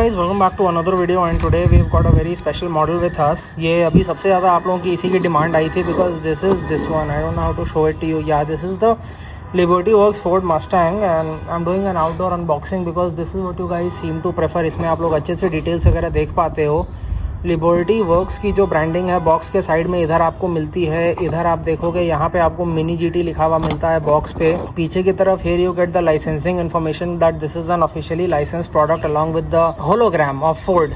guys, welcome back to another video and today we've got a very special model with us. ये अभी सबसे ज़्यादा आप लोगों की इसी की डिमांड आई थी because this is this one. I don't know how to show it to you. Yeah, this is the Liberty Works Ford Mustang and I'm doing an outdoor unboxing because this is what you guys seem to prefer. इसमें आप लोग अच्छे से details वगैरह देख पाते हो. Liberty works की जो ब्रांडिंग है बॉक्स के साइड में इधर आपको मिलती है. इधर आप देखोगे यहाँ पे आपको मिनी जीटी लिखा हुआ मिलता है बॉक्स पे. पीछे की तरफ here you get the licensing information that this is an officially licence product along with the hologram of Ford.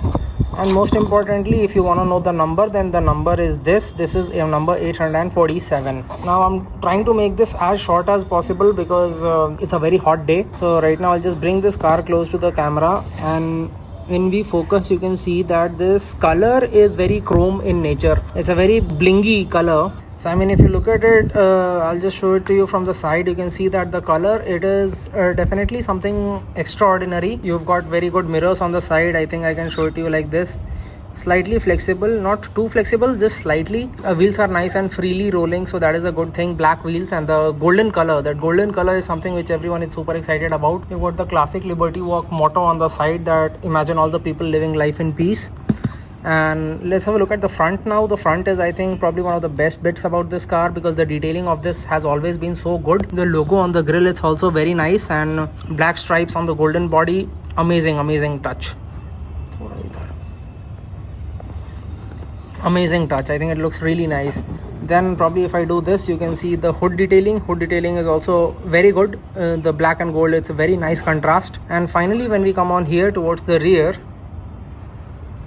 And most importantly, if you want to know the number, then the number is this is number 847. Now I'm trying to make this as short as possible because it's a very hot day. So right now I'll just bring this car close to the camera, and when we focus you can see that this color is very chrome in nature. It's a very blingy color. So I mean, if you look at it, I'll just show it to you from the side. You can see that the color, it is definitely something extraordinary. You've got very good mirrors on the side. I think I can show it to you like this. Slightly flexible, not too flexible, just slightly. Wheels are nice and freely rolling, so that is a good thing. Black wheels and the golden color. That golden color is something which everyone is super excited about. You've got the classic Liberty Walk motto on the side that imagine all the people living life in peace. And let's have a look at the front now. The front is, I think, probably one of the best bits about this car because the detailing of this has always been so good. The logo on the grille, it's also very nice, and black stripes on the golden body. Amazing touch. Amazing touch. I think it looks really nice. Then probably if I do this, you can see the hood detailing. Hood detailing is also very good. The black and gold, it's a very nice contrast. And finally, when we come on here towards the rear,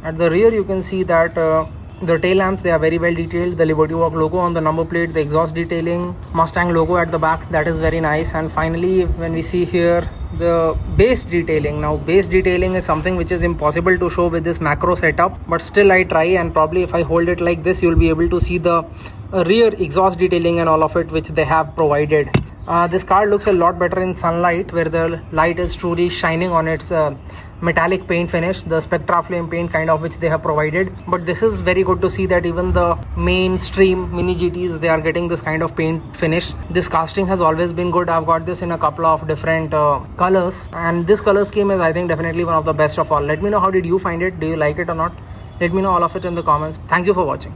at the rear you can see that the tail lamps, they are very well detailed. The Liberty Walk logo on the number plate, the exhaust detailing, Mustang logo at the back, that is very nice. And finally, when we see here the base detailing, now base detailing is something which is impossible to show with this macro setup, but still I try, and probably if I hold it like this, you'll be able to see the rear exhaust detailing and all of it which they have provided. This car looks a lot better in sunlight, where the light is truly shining on its metallic paint finish, the Spectra Flame paint kind of which they have provided. But this is very good to see that even the mainstream mini GTs, they are getting this kind of paint finish. This casting has always been good. I've got this in a couple of different colors, and this color scheme is, I think, definitely one of the best of all. Let me know how did you find it. Do you like it or not? Let me know all of it in the comments. Thank you for watching.